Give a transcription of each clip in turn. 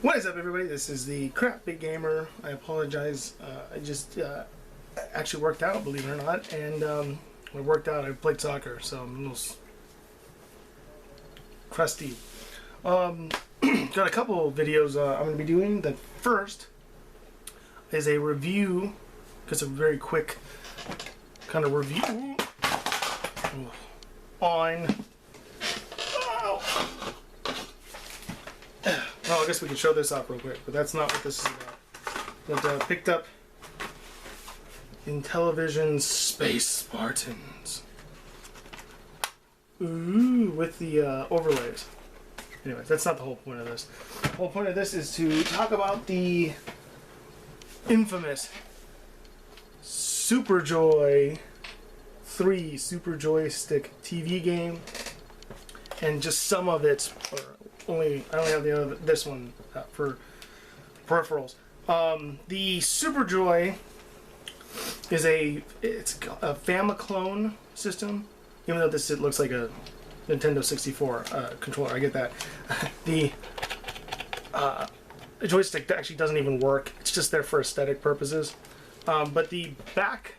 What is up, everybody? This is the Crap Big Gamer. I apologize. I just actually worked out, believe it or not, and when I worked out, I played soccer, so I'm a little crusty. Got a couple of videos I'm going to be doing. The first is a review, because a very quick kind of review on. Oh, I guess we can show this off real quick, but that's not what this is about. But picked up Intellivision Space Spartans. Ooh, with the overlays. Anyway, that's not the whole point of this. The whole point of this is to talk about the infamous Super Joy 3 Super Joystick TV game, and just some of its. I only have this one for peripherals. The Super Joy is it's a Famiclone system, even though it looks like a Nintendo 64 controller. I get that. The joystick actually doesn't even work. It's just there for aesthetic purposes. But the back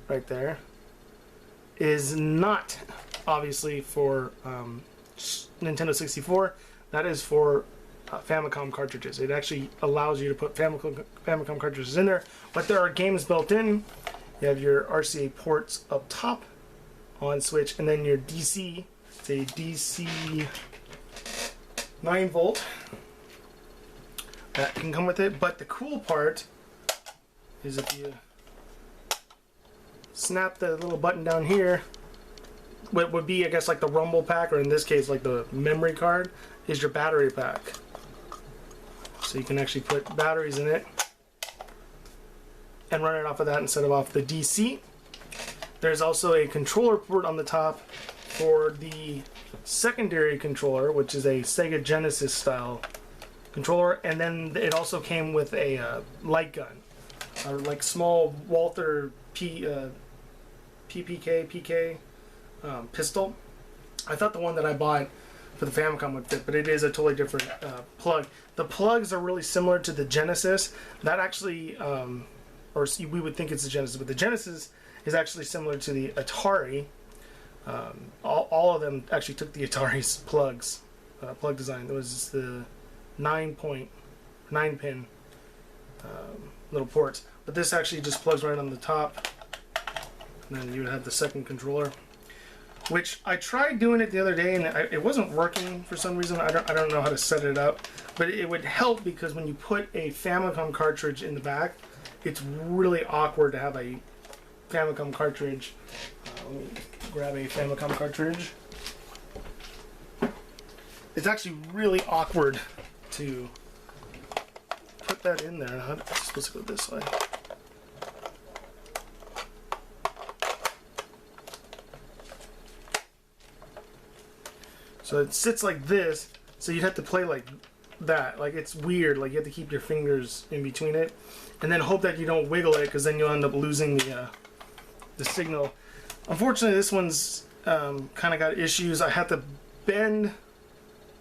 right there is not obviously for Nintendo 64. That is for Famicom cartridges. It actually allows you to put Famicom cartridges in there, but there are games built in. You have your RCA ports up top on Switch, and then your DC. It's a DC 9 volt that can come with it. But the cool part is if you snap the little button down here, what would be, I guess, like the rumble pack, or in this case, like the memory card, is your battery pack. So you can actually put batteries in it and run it off of that instead of off the DC. There's also a controller port on the top for the secondary controller, which is a Sega Genesis style controller, and then it also came with a light gun, like small Walther PK pistol. I thought the one that I bought for the Famicom would fit, but it is a totally different plug. The plugs are really similar to the Genesis. That actually, we would think it's the Genesis, but the Genesis is actually similar to the Atari. All of them actually took the Atari's plug design. It was the 9-pin little ports, but this actually just plugs right on the top, and then you would have the second controller, which I tried doing it the other day, and it wasn't working for some reason. I don't know how to set it up, but it would help because when you put a Famicom cartridge in the back, it's really awkward to have a Famicom cartridge. Let me grab a Famicom cartridge. It's actually really awkward to put that in there. How it's supposed to go this way. So it sits like this, so you'd have to play like that. Like, it's weird. Like, you have to keep your fingers in between it, and then hope that you don't wiggle it, because then you'll end up losing the signal. Unfortunately, this one's kind of got issues. I have to bend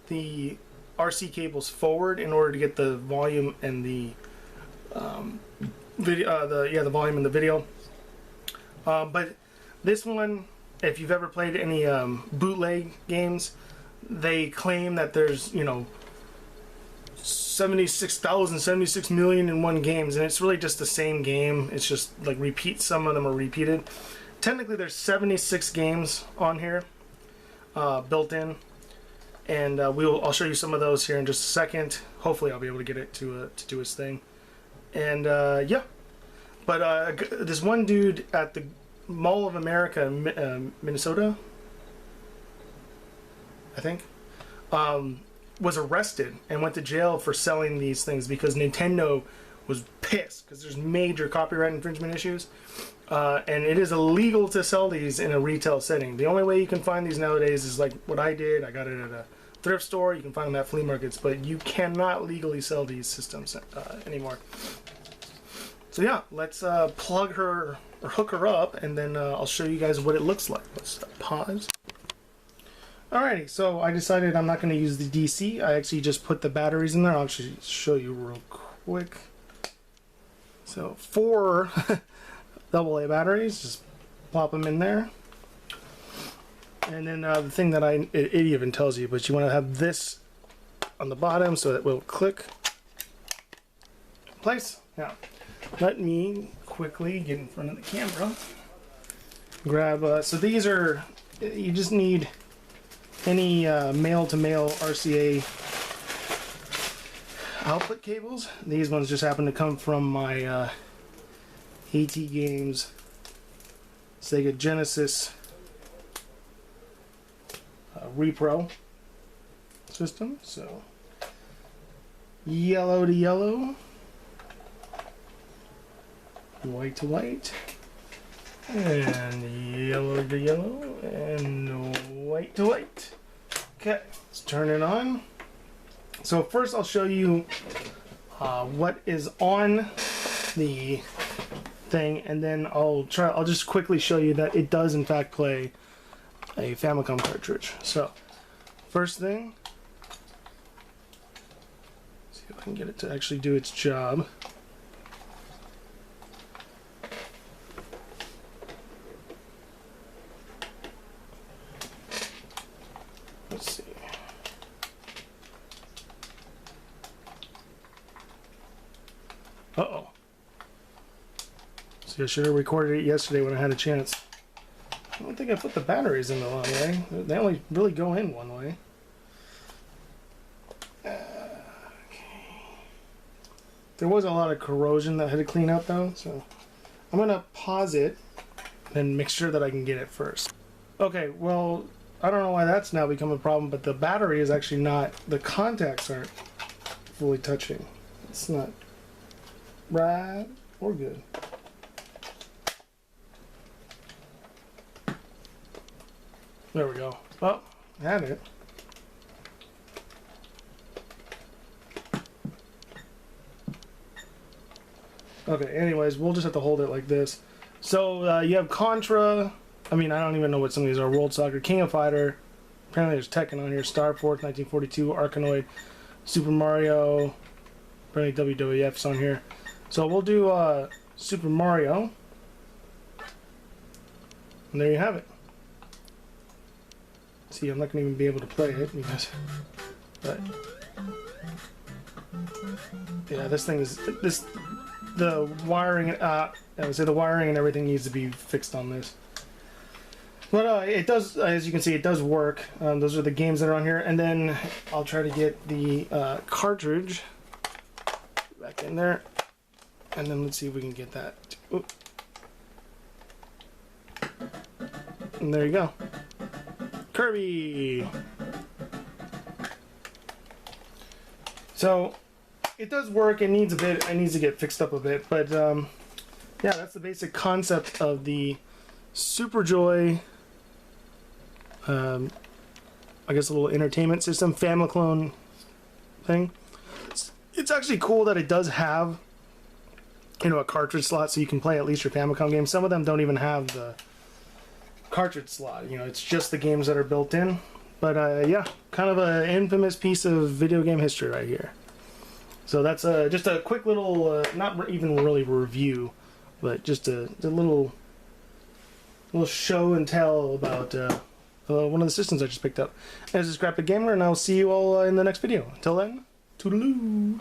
the RC cables forward in order to get the volume and the the volume in the video. But this one, if you've ever played any bootleg games, they claim that there's 76 million and one games, and it's really just the same game. It's just like some of them are repeated. Technically there's 76 games on here built in, and I'll show you some of those here in just a second. Hopefully I'll be able to get it to do its thing. And yeah, but this one dude at the Mall of America in Minnesota, I think, was arrested and went to jail for selling these things because Nintendo was pissed because there's major copyright infringement issues, and it is illegal to sell these in a retail setting. The only way you can find these nowadays is like what I did. I got it at a thrift store. You can find them at flea markets, but you cannot legally sell these systems anymore. So yeah, let's plug her or hook her up, and then I'll show you guys what it looks like. Let's pause. Alrighty, so I decided I'm not going to use the DC. I actually just put the batteries in there. I'll actually show you real quick. So 4 AA batteries, just plop them in there. And then the thing that it even tells you, but you want to have this on the bottom so that it will click in place. Now, let me quickly get in front of the camera. Grab, so these are, you just need any male-to-male RCA output cables. These ones just happen to come from my AT Games Sega Genesis repro system. So yellow to yellow, white to white, and yellow to yellow, and white to white. Okay, let's turn it on. So first I'll show you what is on the thing, and then I'll just quickly show you that it does in fact play a Famicom cartridge. So first thing, see if I can get it to actually do its job. Let's see. Uh-oh. See, I should have recorded it yesterday when I had a chance. I don't think I put the batteries in the wrong way. They only really go in one way. Okay. There was a lot of corrosion that I had to clean up though, so I'm gonna pause it and make sure that I can get it first. Okay, well, I don't know why that's now become a problem, but the battery is actually not, the contacts aren't fully touching. It's not right or good. There we go. Oh, I had it. Okay, anyways, we'll just have to hold it like this. So you have Contra. I mean, I don't even know what some of these are. World Soccer, King of Fighter. Apparently there's Tekken on here. Star Force, 1942, Arkanoid, Super Mario. Apparently WWF's on here. So we'll do Super Mario. And there you have it. See, I'm not going to even be able to play it because, but yeah, this thing is the wiring. I would say the wiring and everything needs to be fixed on this. But it does, as you can see, it does work. Those are the games that are on here, and then I'll try to get the cartridge back in there, and then let's see if we can get that. Ooh. And there you go. Kirby. So it does work. It needs to get fixed up a bit, but yeah, that's the basic concept of the Super Joy. I guess a little entertainment system, Famiclone thing. It's actually cool that it does have, you know, a cartridge slot so you can play at least your Famicom games. Some of them don't even have the cartridge slot, you know, it's just the games that are built in. But yeah, kind of an infamous piece of video game history right here. So that's just a quick little, not even really review, but just a little show and tell about one of the systems I just picked up. This is Graphic Gamer, and I'll see you all in the next video. Until then, toodaloo!